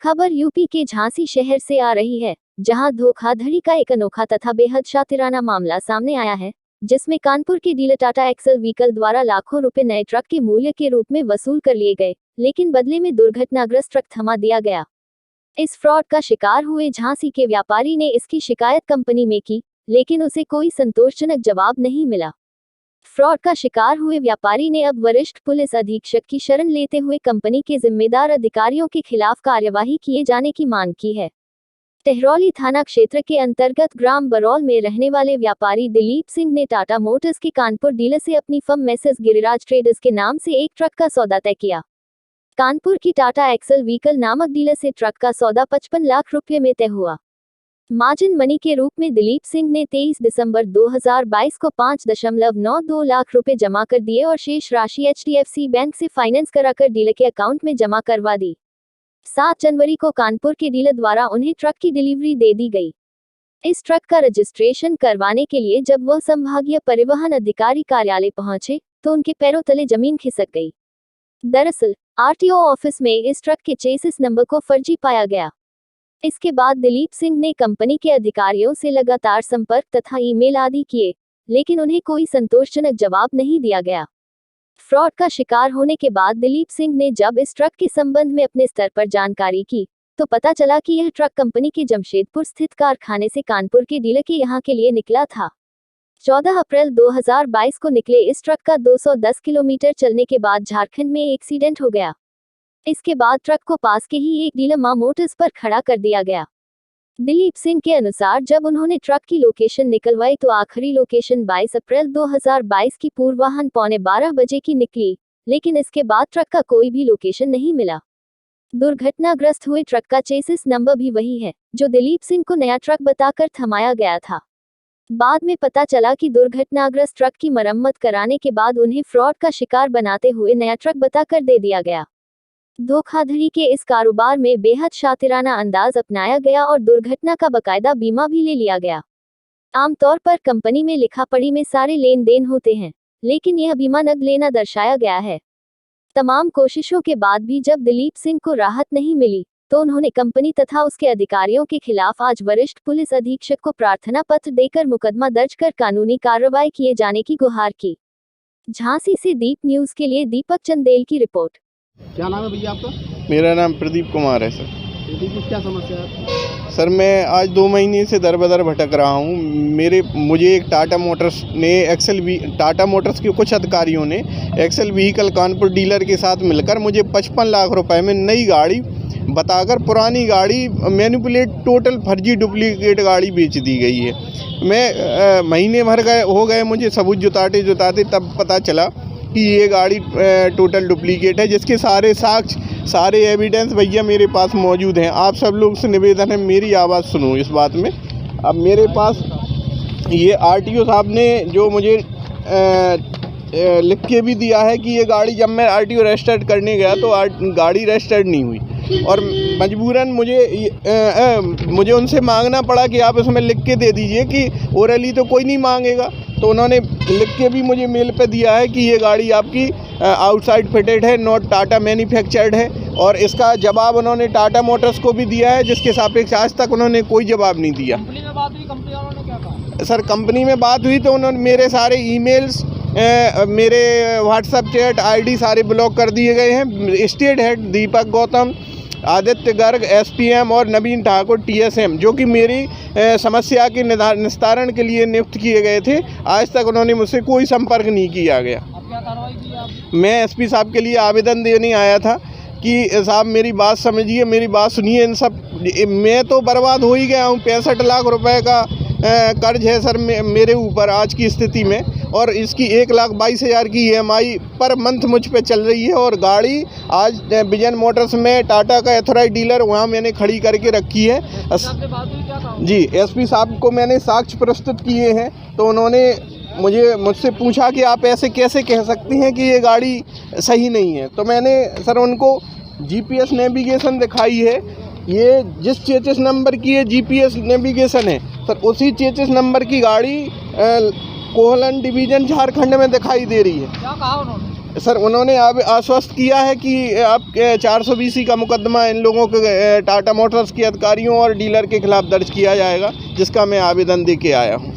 खबर यूपी के झांसी शहर से आ रही है, जहां धोखाधड़ी का एक अनोखा तथा बेहद शातिराना मामला सामने आया है, जिसमें कानपुर के डीलर टाटा एक्सल व्हीकल द्वारा लाखों रुपए नए ट्रक के मूल्य के रूप में वसूल कर लिए गए, लेकिन बदले में दुर्घटनाग्रस्त ट्रक थमा दिया गया। इस फ्रॉड का शिकार हुए झांसी के व्यापारी ने इसकी शिकायत कंपनी में की, लेकिन उसे कोई संतोषजनक जवाब नहीं मिला। फ्रॉड का शिकार हुए व्यापारी ने अब वरिष्ठ पुलिस अधीक्षक की शरण लेते हुए कंपनी के जिम्मेदार अधिकारियों के खिलाफ कार्यवाही किए जाने की मांग की है। टहरौली थाना क्षेत्र के अंतर्गत ग्राम बरौल में रहने वाले व्यापारी दिलीप सिंह ने टाटा मोटर्स के कानपुर डीलर से अपनी फर्म मैसेज गिरिराज ट्रेडर्स के नाम से एक ट्रक का सौदा तय किया। कानपुर की टाटा एक्सल व्हीकल नामक डीलर से ट्रक का सौदा 55 लाख रुपये में तय हुआ। मार्जिन मनी के रूप में दिलीप सिंह ने 23 दिसंबर 2022 को 5.92 लाख रुपए जमा कर दिए और शेष राशि HDFC बैंक से फाइनेंस कराकर डीलर के अकाउंट में जमा करवा दी। 7 जनवरी को कानपुर के डीलर द्वारा उन्हें ट्रक की डिलीवरी दे दी गई। इस ट्रक का रजिस्ट्रेशन करवाने के लिए जब वह संभागीय परिवहन अधिकारी कार्यालय पहुंचे, तो उनके पैरों तले जमीन खिसक गई। दरअसल RTO ऑफिस में इस ट्रक के चेसिस नंबर को फर्जी पाया गया। इसके बाद दिलीप सिंह ने कंपनी के अधिकारियों से लगातार संपर्क तथा ईमेल आदि किए, लेकिन उन्हें कोई संतोषजनक जवाब नहीं दिया गया। फ्रॉड का शिकार होने के बाद दिलीप सिंह ने जब इस ट्रक के संबंध में अपने स्तर पर जानकारी की, तो पता चला कि यह ट्रक कंपनी के जमशेदपुर स्थित कारखाने से कानपुर के डीलर के यहां के लिए निकला था। 14 अप्रैल 2022 को निकले इस ट्रक का 210 किलोमीटर चलने के बाद झारखंड में एक्सीडेंट हो गया। इसके बाद ट्रक को पास के ही एक डीलर मां मोटर्स पर खड़ा कर दिया गया। दिलीप सिंह के अनुसार जब उन्होंने ट्रक की लोकेशन निकलवाई तो आखिरी लोकेशन 22 अप्रैल 2022 की पूर्वाह्न 11:15 बजे की निकली, लेकिन इसके बाद ट्रक का कोई भी लोकेशन नहीं मिला। दुर्घटनाग्रस्त हुए ट्रक का चेसिस नंबर भी वही है, जो दिलीप सिंह को नया ट्रक बताकर थमाया गया था। बाद में पता चला कि दुर्घटनाग्रस्त ट्रक की मरम्मत कराने के बाद उन्हें फ्रॉड का शिकार बनाते हुए नया ट्रक बताकर दे दिया गया। धोखाधड़ी के इस कारोबार में बेहद शातिराना अंदाज अपनाया गया और दुर्घटना का बकायदा बीमा भी ले लिया गया। आमतौर पर कंपनी में लिखा पढ़ी में सारे लेन देन होते हैं, लेकिन यह बीमा नग लेना दर्शाया गया है। तमाम कोशिशों के बाद भी जब दिलीप सिंह को राहत नहीं मिली, तो उन्होंने कंपनी तथा उसके अधिकारियों के खिलाफ आज वरिष्ठ पुलिस अधीक्षक को प्रार्थना पत्र देकर मुकदमा दर्ज कर कानूनी कार्रवाई किए जाने की गुहार की। झांसी से दीप न्यूज के लिए दीपक चंदेल की रिपोर्ट। क्या नाम है भैया आपका? मेरा नाम प्रदीप कुमार है सर। क्या समस्या है? सर मैं आज 2 महीने से दर बदर भटक रहा हूँ। मुझे एक टाटा मोटर्स ने टाटा मोटर्स के कुछ अधिकारियों ने एक्सल व्हीकल कानपुर डीलर के साथ मिलकर मुझे 55 लाख रुपए में नई गाड़ी बताकर पुरानी गाड़ी मैनिपुलेट टोटल फर्जी डुप्लीकेट गाड़ी बेच दी गई है। मैं महीने भर हो गए मुझे सबूत जुटाते तब पता चला कि ये गाड़ी टोटल डुप्लीकेट है, जिसके सारे साक्ष्य सारे एविडेंस भैया मेरे पास मौजूद हैं। आप सब लोग से निवेदन है, मेरी आवाज़ सुनो इस बात में। अब मेरे पास ये RTO साहब ने जो मुझे लिख के भी दिया है कि ये गाड़ी जब मैं RTO रजिस्टर्ड करने गया तो गाड़ी रजिस्टर्ड नहीं हुई और मजबूरन मुझे उनसे मांगना पड़ा कि आप इसमें लिख के दे दीजिए कि ओरली तो कोई नहीं मांगेगा। तो उन्होंने लिख के भी मुझे मेल पे दिया है कि ये गाड़ी आपकी आउटसाइड फिटेड है, नॉट टाटा मैन्युफैक्चर्ड है। और इसका जवाब उन्होंने टाटा मोटर्स को भी दिया है, जिसके सापेक्ष आज तक उन्होंने कोई जवाब नहीं दिया। कंपनी में बात हुई, कंपनी वालों ने क्या कहा? सर कंपनी में बात हुई तो उन्होंने मेरे सारे ईमेल्स मेरे व्हाट्सएप चैट ID सारे ब्लॉक कर दिए गए हैं। स्टेट हेड दीपक गौतम, आदित्य गर्ग SPM और नवीन ठाकुर TSM, जो कि मेरी समस्या के निस्तारण के लिए नियुक्त किए गए थे, आज तक उन्होंने मुझसे कोई संपर्क नहीं किया गया। अब क्या कार्रवाई की आप? मैं SP साहब के लिए आवेदन देने आया था कि साहब मेरी बात समझिए, मेरी बात सुनिए। इन सब मैं तो बर्बाद हो ही गया हूँ। 65 लाख रुपए का कर्ज है सर मेरे ऊपर आज की स्थिति में, और इसकी 1,22,000 की EMI पर मंथ मुझ पे चल रही है। और गाड़ी आज विजन मोटर्स में टाटा का एथोराइज डीलर वहाँ मैंने खड़ी करके रखी है। जी SP साहब को मैंने साक्ष्य प्रस्तुत किए हैं, तो उन्होंने मुझसे पूछा कि आप ऐसे कैसे कह सकते हैं कि ये गाड़ी सही नहीं है। तो मैंने सर उनको GPS नेविगेशन दिखाई है। ये जिस चेसिस नंबर की ये GPS नेविगेशन है सर, उसी चेसिस नंबर की गाड़ी कोहलन डिवीज़न झारखंड में दिखाई दे रही है। क्या कहा उन्होंने? सर उन्होंने अब आश्वस्त किया है कि अब 420 का मुकदमा इन लोगों के टाटा मोटर्स के अधिकारियों और डीलर के खिलाफ दर्ज किया जाएगा, जिसका मैं आवेदन दे के आया हूँ।